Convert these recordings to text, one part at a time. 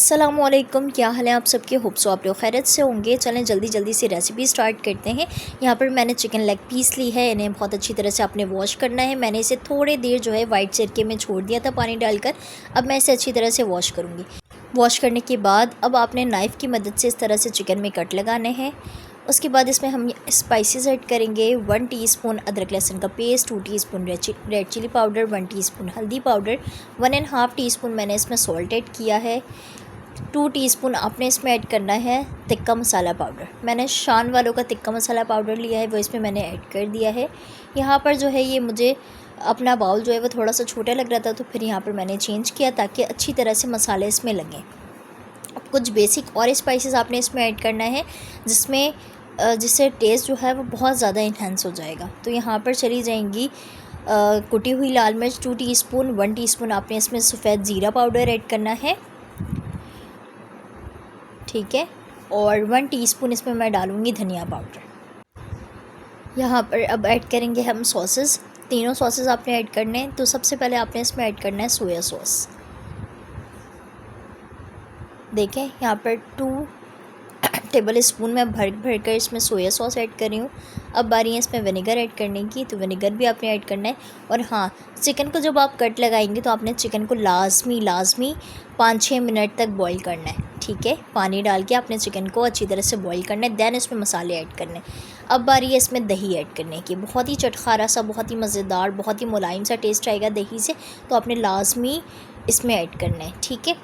अस्सलामुअलैकुम, क्या हाल है आप सबके। होप सो आप लोग खैरियत से होंगे। चलें जल्दी जल्दी से रेसिपी स्टार्ट करते हैं। यहाँ पर मैंने चिकन लेग पीस ली है, इन्हें बहुत अच्छी तरह से आपने वॉश करना है। मैंने इसे थोड़ी देर जो है वाइट सिरके में छोड़ दिया था पानी डालकर। अब मैं इसे अच्छी तरह से वॉश करूँगी। वॉश करने के बाद अब आपने नाइफ़ की मदद से इस तरह से चिकन में कट लगाने हैं। उसके बाद इसमें हम स्पाइसेस ऐड करेंगे। 1 टीस्पून अदरक लहसुन का पेस्ट, 2 teaspoon red chilli powder, 1 teaspoon हल्दी पाउडर, 1.5 टीस्पून मैंने इसमें सॉल्ट ऐड किया है। 2 टीस्पून आपने इसमें ऐड करना है तिक्का मसाला पाउडर। मैंने शान वालों का तिक्का मसाला पाउडर लिया है, वो इसमें मैंने ऐड कर दिया है। यहाँ पर जो है ये मुझे अपना बाउल जो है वो थोड़ा सा छोटा लग रहा था, तो फिर यहाँ पर मैंने चेंज किया ताकि अच्छी तरह से मसाले इसमें लगें। अब कुछ बेसिक और स्पाइसेस आपने इसमें ऐड करना है जिससे टेस्ट जो है वो बहुत ज़्यादा इन्हेंस हो जाएगा। तो यहाँ पर चली जाएंगी कुटी हुई लाल मिर्च 2 टीस्पून, 1 टीस्पून आपने इसमें सफ़ेद ज़ीरा पाउडर ऐड करना है, ठीक है। और 1 टीस्पून इसमें मैं डालूँगी धनिया पाउडर। यहाँ पर अब ऐड करेंगे हम सॉसेस। तीनों सॉसेस आपने ऐड करने हैं। तो सबसे पहले आपने इसमें ऐड करना है सोया सॉस। देखें यहाँ पर 2 टेबल स्पून में भर कर इसमें सोया सॉस ऐड कर रही हूँ। अब बारी है इसमें विनेगर ऐड करने की, तो विनेगर भी आपने ऐड करना है। और हाँ, चिकन को जब आप कट लगाएंगे तो आपने चिकन को लाजमी 5-6 मिनट तक बॉईल करना है, ठीक है। पानी डाल के आपने चिकन को अच्छी तरह से बॉईल करना है, दैन इसमें मसाले ऐड करने। अब बारी है इसमें दही ऐड करने की। बहुत ही चटखारा सा, बहुत ही मज़ेदार, बहुत ही मुलायम सा टेस्ट आएगा दही से, तो आपने लाजमी इसमें ऐड करना है, ठीक है।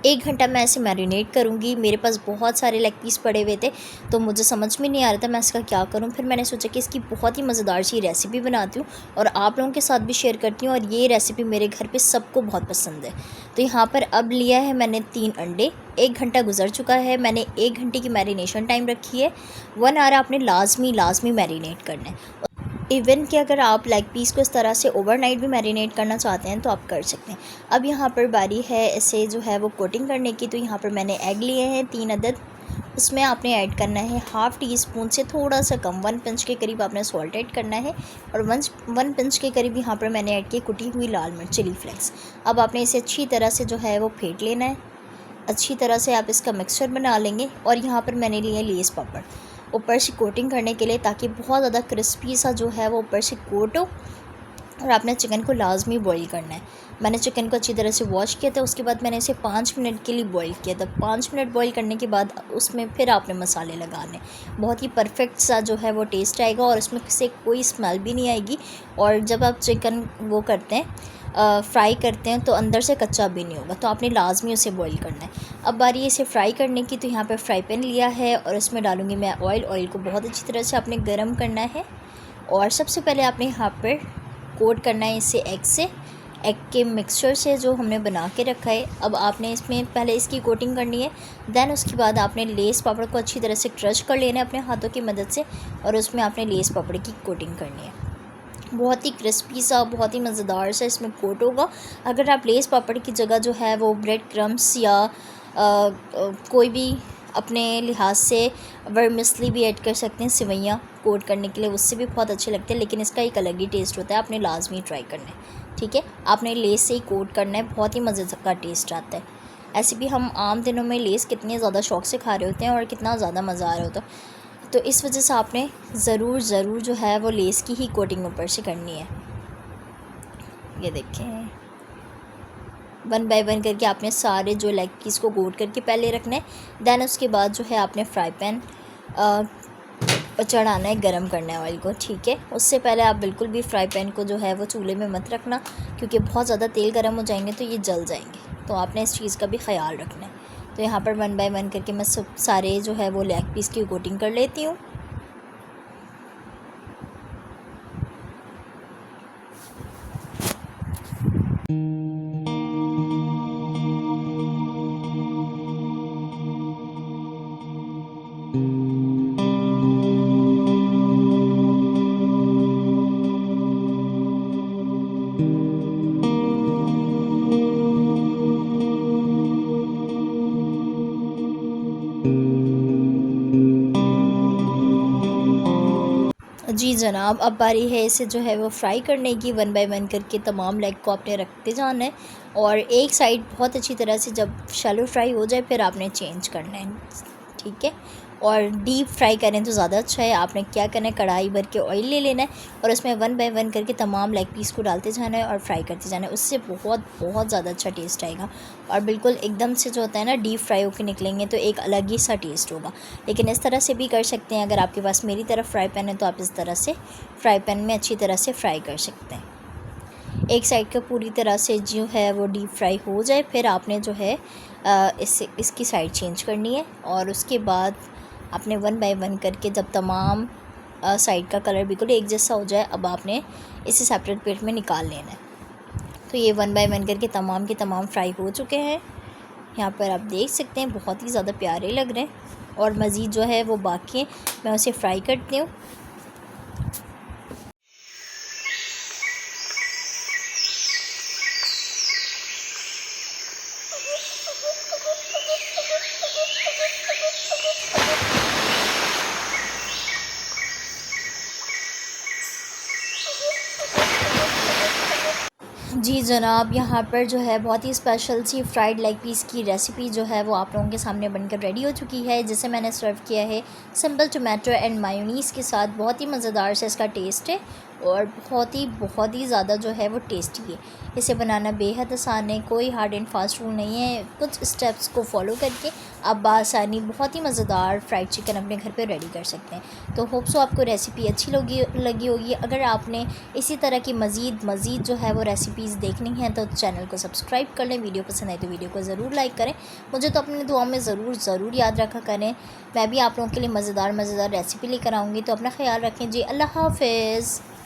1 घंटा मैं ऐसे मैरिनेट करूँगी। मेरे पास बहुत सारे लेग पीस पड़े हुए थे, तो मुझे समझ में नहीं आ रहा था मैं इसका क्या करूँ। फिर मैंने सोचा कि इसकी बहुत ही मज़ेदार सी रेसिपी बनाती हूँ और आप लोगों के साथ भी शेयर करती हूँ। और ये रेसिपी मेरे घर पे सबको बहुत पसंद है। तो यहाँ पर अब लिया है मैंने 3 अंडे। 1 घंटा गुजर चुका है, मैंने 1 घंटे की मैरिनेशन टाइम रखी है। 1 आवर आपने लाजमी मैरिनेट करना है। इवन कि अगर आप लेग पीस को इस तरह से ओवरनाइट भी मैरिनेट करना चाहते हैं तो आप कर सकते हैं। अब यहाँ पर बारी है इसे जो है वो कोटिंग करने की। तो यहाँ पर मैंने एग लिए हैं 3 अदद। उसमें आपने ऐड करना है 1/2 टीस्पून से थोड़ा सा कम, 1 पिंच के करीब आपने सॉल्ट ऐड करना है। और 1 पिंच के करीब यहाँ पर मैंने ऐड की कुटी हुई लाल मिर्च चिली फ्लेक्स। अब आपने इसे अच्छी तरह से जो है वो फेंट लेना है। अच्छी तरह से आप इसका मिक्सचर बना लेंगे। और यहाँ पर मैंने लिए लेस पापड़ ऊपर से कोटिंग करने के लिए, ताकि बहुत ज़्यादा क्रिस्पी सा जो है वो ऊपर से कोट हो। और आपने चिकन को लाजमी बॉईल करना है। मैंने चिकन को अच्छी तरह से वॉश किया था, उसके बाद मैंने इसे 5 मिनट के लिए बॉईल किया था। 5 मिनट बॉईल करने के बाद उसमें फिर आपने मसाले लगाने। बहुत ही परफेक्ट सा जो है वो टेस्ट आएगा और इसमें से कोई स्मेल भी नहीं आएगी। और जब आप चिकन वो करते हैं फ्राई करते हैं तो अंदर से कच्चा भी नहीं होगा, तो आपने लाजमी उसे बॉईल करना है। अब बारी इसे फ्राई करने की। तो यहाँ पर फ्राई पैन लिया है और इसमें डालूँगी मैं ऑयल को बहुत अच्छी तरह से आपने गर्म करना है। और सबसे पहले आपने यहाँ पर कोट करना है इसे एग के मिक्सचर से जो हमने बना के रखा है। अब आपने इसमें पहले इसकी कोटिंग करनी है, दैन उसके बाद आपने लेस पापड़ को अच्छी तरह से क्रश कर लेना है अपने हाथों की मदद से, और उसमें आपने लेस पापड़ की कोटिंग करनी है। बहुत ही क्रिस्पी सा, बहुत ही मज़ेदार सा इसमें कोट होगा। अगर आप लेस पापड़ की जगह जो है वो ब्रेड क्रम्स या कोई भी अपने लिहाज से वर्मिसली भी ऐड कर सकते हैं, सिवैयाँ कोट करने के लिए, उससे भी बहुत अच्छे लगते हैं। लेकिन इसका एक अलग ही टेस्ट होता है, आपने लाजमी ट्राई करना है, ठीक है। आपने लेस से ही कोट करना है, बहुत ही मज़े का टेस्ट आता है। ऐसे भी हम आम दिनों में लेस कितने ज़्यादा शौक़ से खा रहे होते हैं और कितना ज़्यादा मज़ा आ रहा होता है। तो इस वजह से आपने ज़रूर जो है वो लेस की ही कोटिंग ऊपर से करनी है। ये देखें, 1 बाय 1 करके आपने सारे जो लेग पीस को कोट करके पहले रखना है। दैन उसके बाद जो है आपने फ्राई पैन चढ़ाना है, गरम करना है ऑयल को, ठीक है। उससे पहले आप बिल्कुल भी फ्राई पैन को जो है वो चूल्हे में मत रखना, क्योंकि बहुत ज़्यादा तेल गर्म हो जाएंगे तो ये जल जाएंगे। तो आपने इस चीज़ का भी ख्याल रखना है। तो यहाँ पर 1 बाय 1 करके मैं सारे जो है वो लेग पीस की कोटिंग कर लेती हूँ। जी जनाब, अब बारी है इसे जो है वो फ्राई करने की। 1 बाय 1 करके तमाम लेग को आपने रखते जाना है और एक साइड बहुत अच्छी तरह से जब शैलो फ्राई हो जाए फिर आपने चेंज करना है, ठीक है। और डीप फ्राई करें तो ज़्यादा अच्छा है। आपने क्या करना है, कढ़ाई भर के ऑयल ले लेना है और उसमें 1 बाय 1 करके तमाम लेग पीस को डालते जाना है और फ्राई करते जाना है। उससे बहुत बहुत ज़्यादा अच्छा टेस्ट आएगा और बिल्कुल एकदम से जो होता है ना डीप फ्राई होकर निकलेंगे तो एक अलग ही सा टेस्ट होगा। लेकिन इस तरह से भी कर सकते हैं, अगर आपके पास मेरी तरफ फ्राई पैन है तो आप इस तरह से फ्राई पैन में अच्छी तरह से फ्राई कर सकते हैं। एक साइड का पूरी तरह से जो है वो डीप फ्राई हो जाए फिर आपने जो है इसकी साइड चेंज करनी है और उसके बाद आपने 1 बाय 1 करके जब तमाम साइड का कलर बिल्कुल एक जैसा हो जाए अब आपने इसे सेपरेट प्लेट में निकाल लेना है। तो ये 1 बाय 1 करके तमाम के तमाम फ्राई हो चुके हैं। यहाँ पर आप देख सकते हैं बहुत ही ज़्यादा प्यारे लग रहे हैं और मज़ीद जो है वो बाकी है, मैं उसे फ्राई करती हूँ। जी जनाब, यहाँ पर जो है बहुत ही स्पेशल सी फ्राइड लेग पीस की रेसिपी जो है वो आप लोगों के सामने बनकर रेडी हो चुकी है, जिसे मैंने सर्व किया है सिंपल टोमेटो एंड मायोनीज़ के साथ। बहुत ही मज़ेदार से इसका टेस्ट है और बहुत ही ज़्यादा जो है वो टेस्टी है। इसे बनाना बेहद आसान है, कोई हार्ड एंड फास्ट रूल नहीं है। कुछ स्टेप्स को फॉलो करके आप बासानी बहुत ही मज़ेदार फ्राइड चिकन अपने घर पे रेडी कर सकते हैं। तो होप सो आपको रेसिपी अच्छी लगी होगी। अगर आपने इसी तरह की मज़ीद जो है वो रेसिपीज़ देखनी है तो चैनल को सब्सक्राइब कर लें। वीडियो पसंद आए तो वीडियो को ज़रूर लाइक करें। मुझे तो अपनी दुआ में ज़रूर याद रखा करें। मैं भी आप लोगों के लिए मज़ेदार रेसिपी लेकर आऊँगी। तो अपना ख्याल रखें जी। अल्लाह हाफ़िज़।